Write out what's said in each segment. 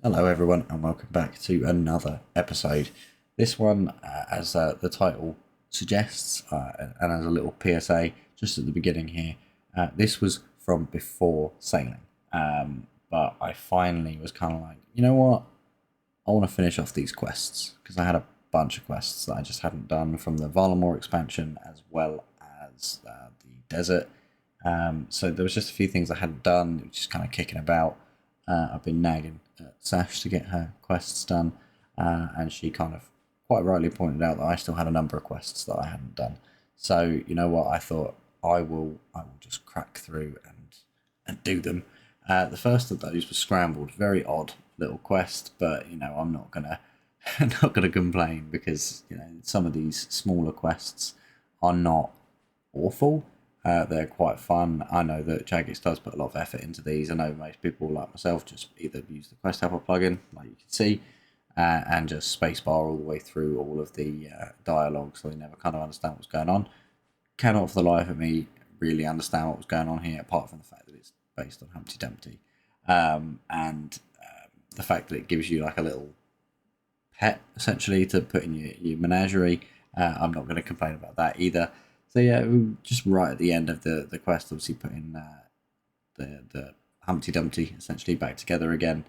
Hello, everyone, and welcome back to another episode. This one, as the title suggests, and as a little PSA just at the beginning here, this was from before sailing. But I finally was kind of like, you know what? I want to finish off these quests because I had a bunch of quests that I just hadn't done from the Varlamore expansion as well as the desert. So there was just a few things I hadn't done, just kind of kicking about. I've been nagging at Sash to get her quests done, and she kind of quite rightly pointed out that I still had a number of quests that I hadn't done. So you know what? I thought I will just crack through and do them. The first of those was scrambled. Very odd little quest, but I'm not gonna not gonna complain because some of these smaller quests are not awful. They're quite fun. I know that Jagex does put a lot of effort into these. I know most people like myself just either use the Quest Helper plugin, like you can see, and just spacebar all the way through all of the dialogue, so they never kind of understand what's going on. Cannot for the life of me really understand what was going on here, apart from the fact that it's based on Humpty Dumpty, and the fact that it gives you like a little pet essentially to put in your menagerie. I'm not going to complain about that either. So yeah, just right at the end of the quest, obviously putting the Humpty Dumpty essentially back together again,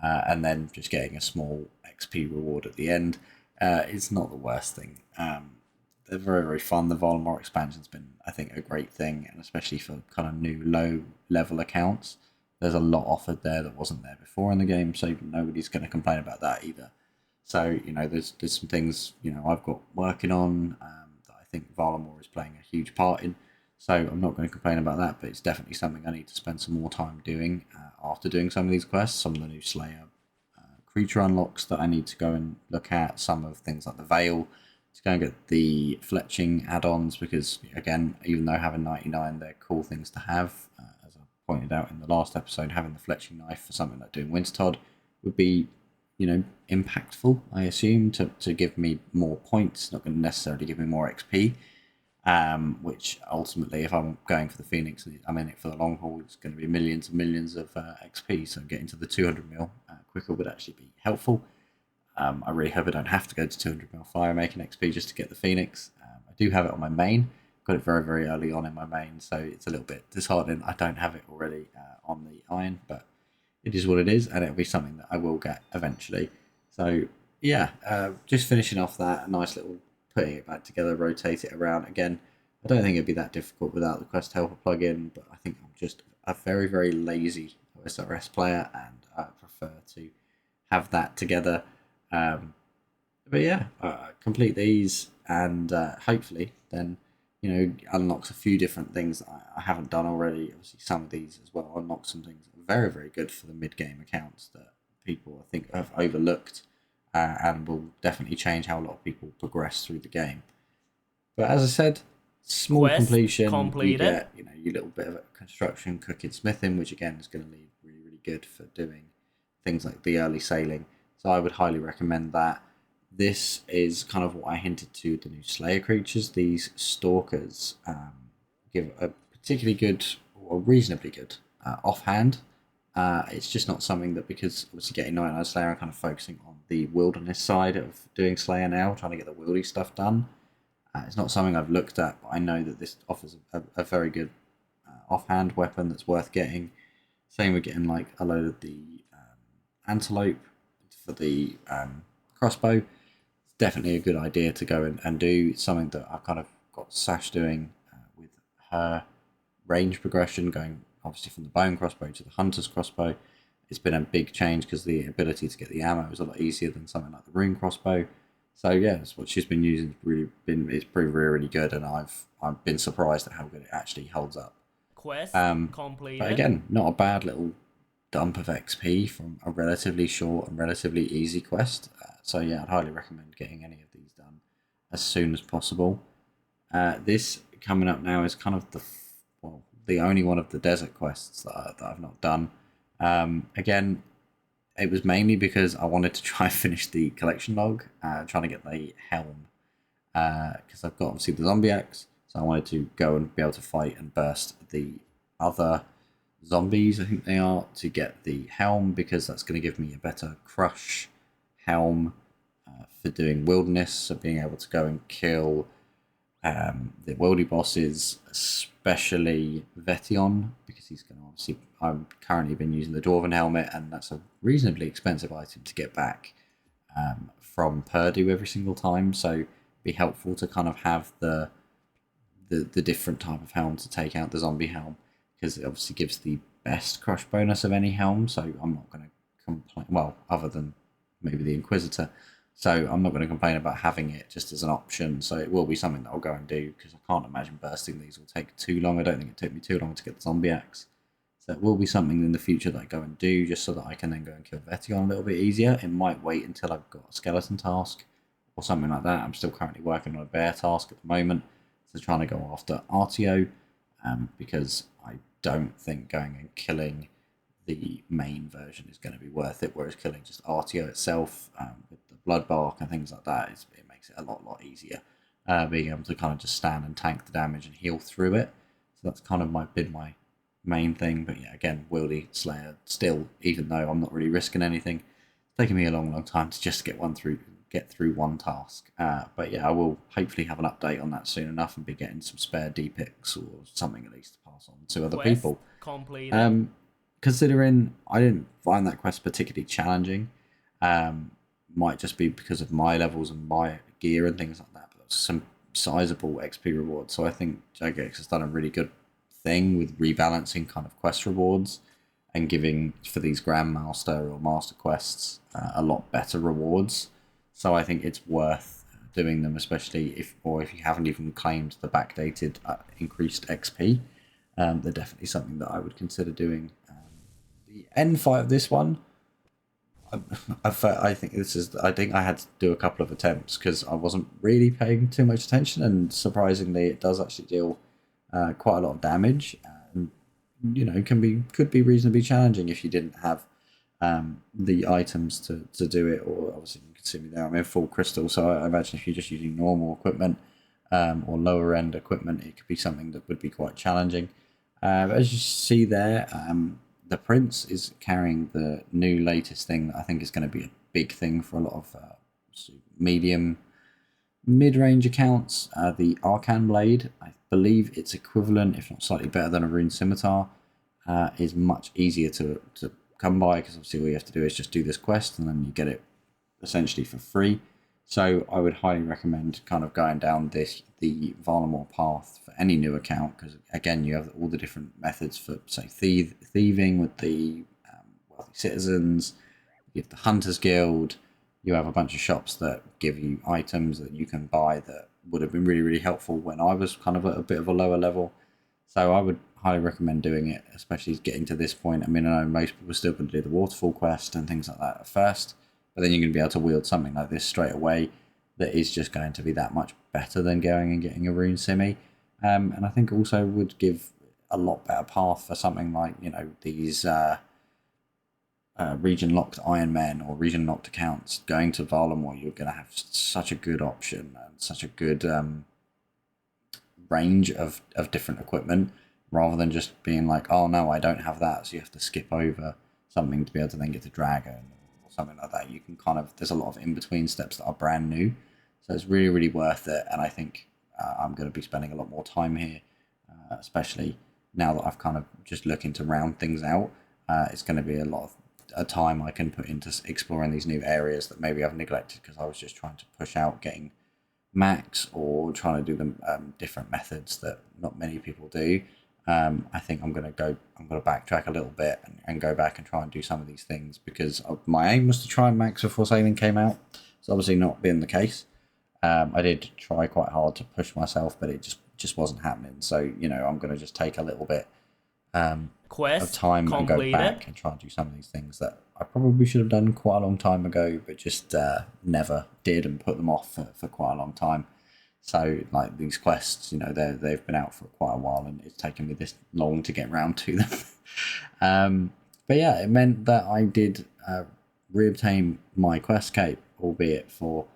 and then just getting a small XP reward at the end. It's not the worst thing. They're very fun. The Volamore expansion's been, I think, a great thing, and especially for kind of new low level accounts. There's a lot offered there that wasn't there before in the game, so nobody's going to complain about that either. So there's some things I've got working on that I think Varlamore is playing a huge part in. So I'm not going to complain about that, but it's definitely something I need to spend some more time doing after doing some of these quests. Some of the new Slayer creature unlocks that I need to go and look at. Some of things like the Veil to go and get the fletching add-ons because again, even though having 99, they're cool things to have. As I pointed out in the last episode, having the fletching knife for something like doing Wintertodd would be impactful, I assume, to give me more points, not going to necessarily give me more XP. Which ultimately, if I'm going for the Phoenix, I'm in it for the long haul, it's going to be millions and millions of XP. So getting to the 200 mil quicker would actually be helpful. I really hope I don't have to go to 200 mil fire making XP just to get the Phoenix. I do have it on my main. Got it very early on in my main, so it's a little bit disheartening. I don't have it already on the iron, but it is what it is, and it'll be something that I will get eventually. So yeah, just finishing off that, a nice little putting it back together, rotate it around again. I don't think it'd be that difficult without the Quest Helper plugin, but I think I'm just a very lazy OSRS player, and I prefer to have that together. Um, but yeah, complete these, and hopefully then unlocks a few different things that I haven't done already. Obviously, some of these as well unlock some things that are very good for the mid game accounts that people I think have overlooked, and will definitely change how a lot of people progress through the game. But as I said, small Quest completion, you completed. get your little bit of construction, cooking, smithing, which again is going to lead really good for doing things like the early sailing. So I would highly recommend that. This is kind of what I hinted to the new Slayer creatures. These stalkers give a particularly good or reasonably good offhand. It's just not something that, because obviously getting 99 Slayer, I'm kind of focusing on the wilderness side of doing Slayer now, trying to get the wildy stuff done. It's not something I've looked at, but I know that this offers a very good offhand weapon that's worth getting. Same with getting like a load of the antelope for the crossbow. It's definitely a good idea to go and do. It's something that I've kind of got Sash doing with her range progression, going obviously from the bone crossbow to the hunter's crossbow. It's been a big change because the ability to get the ammo is a lot easier than something like the rune crossbow. So yeah, that's what she's been using. It's proved really good, and I've been surprised at how good it actually holds up. Quest Um, but completed. again, not a bad little dump of XP from a relatively short and relatively easy quest. So yeah, I'd highly recommend getting any of these done as soon as possible. This coming up now is kind of the only one of the desert quests that I've not done. Again, it was mainly because I wanted to try and finish the collection log, trying to get the helm, because I've got obviously the zombie axe, so I wanted to go and be able to fight and burst the other zombies, I think they are, to get the helm, because that's going to give me a better crush helm for doing wilderness, so being able to go and kill the worldy bosses, especially Vetion, because he's going to obviously. I'm currently been using the Dwarven helmet, and that's a reasonably expensive item to get back from Purdue every single time. So it'd be helpful to kind of have the different type of helm to take out the zombie helm, because it obviously gives the best crush bonus of any helm. So I'm not going to complain. Well, other than maybe the Inquisitor. So I'm not going to complain about having it just as an option. So it will be something that I'll go and do, because I can't imagine bursting these will take too long. I don't think it took me too long to get the zombie axe. So it will be something in the future that I go and do, just so that I can then go and kill Vetion a little bit easier. It might wait until I've got a skeleton task or something like that. I'm still currently working on a bear task at the moment. So trying to go after Artio, because I don't think going and killing the main version is going to be worth it, whereas killing just Artio itself with the blood bark and things like that, it makes it a lot easier. Being able to kind of just stand and tank the damage and heal through it. So that's kind of been my main thing. But yeah, again, Wildy Slayer still, even though I'm not really risking anything, it's taken me a long time to just get through one task. But yeah, I will hopefully have an update on that soon enough and be getting some spare D-picks or something at least to pass on to other Quest people. completed. Considering I didn't find that quest particularly challenging, might just be because of my levels and my gear and things like that. But some sizable XP rewards, so I think Jagex has done a really good thing with rebalancing kind of quest rewards and giving for these Grandmaster or Master quests a lot better rewards. So I think it's worth doing them, especially if you haven't even claimed the backdated increased XP. They're definitely something that I would consider doing. The end fight of this one, I think this is. I think I had to do a couple of attempts because I wasn't really paying too much attention, and surprisingly, it does actually deal quite a lot of damage. And could be reasonably challenging if you didn't have the items to do it. Or obviously, you can see me there. I'm in full crystal, so I imagine if you're just using normal equipment or lower end equipment, it could be something that would be quite challenging. As you see there, the Prince is carrying the new latest thing that I think is going to be a big thing for a lot of medium mid-range accounts. The Arcan Blade, I believe it's equivalent, if not slightly better than a Rune Scimitar, is much easier to come by, because obviously all you have to do is just do this quest and then you get it essentially for free. So I would highly recommend kind of going down the Varlamore path for any new account, because again you have all the different methods for, say, thieving with the wealthy citizens. You have the Hunters Guild. You have a bunch of shops that give you items that you can buy that would have been really helpful when I was kind of at a bit of a lower level. So I would highly recommend doing it, especially getting to this point. I mean, I know most people are still going to do the waterfall quest and things like that at first, but then you're going to be able to wield something like this straight away that is just going to be that much better than going and getting a rune simi. And I think also would give a lot better path for something like, these region locked Iron Men or region locked accounts. Going to Varlamore, you're going to have such a good option and such a good range of different equipment, rather than just being like, oh no, I don't have that, so you have to skip over something to be able to then get to Dragon or something like that. You can kind of, there's a lot of in between steps that are brand new, so it's really worth it. And I think I'm going to be spending a lot more time here, especially now that I've kind of just looking to round things out. It's going to be a lot of a time I can put into exploring these new areas that maybe I've neglected because I was just trying to push out getting max or trying to do them different methods that not many people do. I think I'm going to backtrack a little bit and go back and try and do some of these things, because my aim was to try and max before sailing came out. It's obviously not been the case. I did try quite hard to push myself, but it just wasn't happening. So I'm going to just take a little bit of Quest time and go completed. back and try and do some of these things that I probably should have done quite a long time ago, but just never did and put them off for quite a long time. So like these quests, they've been out for quite a while, and it's taken me this long to get round to them. But yeah, it meant that I did reobtain my quest cape, albeit for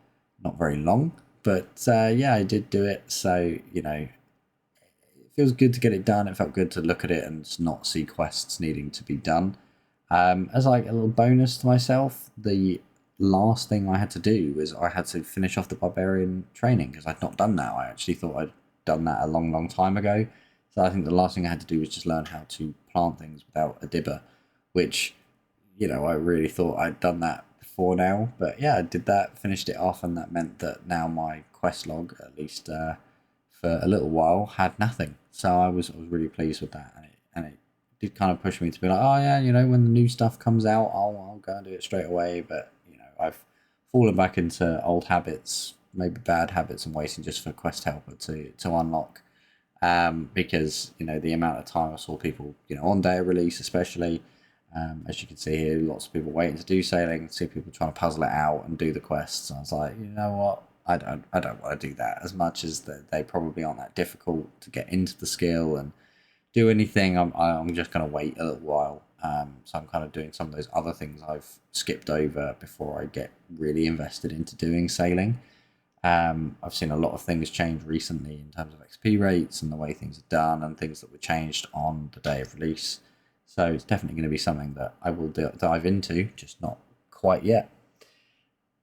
not very long. But yeah, I did do it. So feels good to get it done. It felt good to look at it and not see quests needing to be done. As like a little bonus to myself, the last thing I had to do was I had to finish off the barbarian training because I'd not done that. I actually thought I'd done that a long time ago. So I think the last thing I had to do was just learn how to plant things without a dibber, which, I really thought I'd done that before now. But yeah, I did that, finished it off, and that meant that now my quest log, at least for a little while, had nothing. So I was really pleased with that, and it did kind of push me to be like, oh yeah, when the new stuff comes out, I'll go and do it straight away. But I've fallen back into old habits, maybe bad habits, and waiting just for quest helper to unlock. Because the amount of time I saw people, on day of release especially, as you can see here, lots of people waiting to do sailing, see people trying to puzzle it out and do the quests. And I was like, you know what? I don't want to do that as much as they probably aren't that difficult to get into the skill and do anything. I'm just going to wait a little while. So I'm kind of doing some of those other things I've skipped over before I get really invested into doing sailing. I've seen a lot of things change recently in terms of XP rates and the way things are done and things that were changed on the day of release. So it's definitely going to be something that I will dive into, just not quite yet.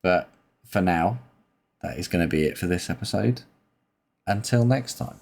But for now, that is going to be it for this episode. Until next time.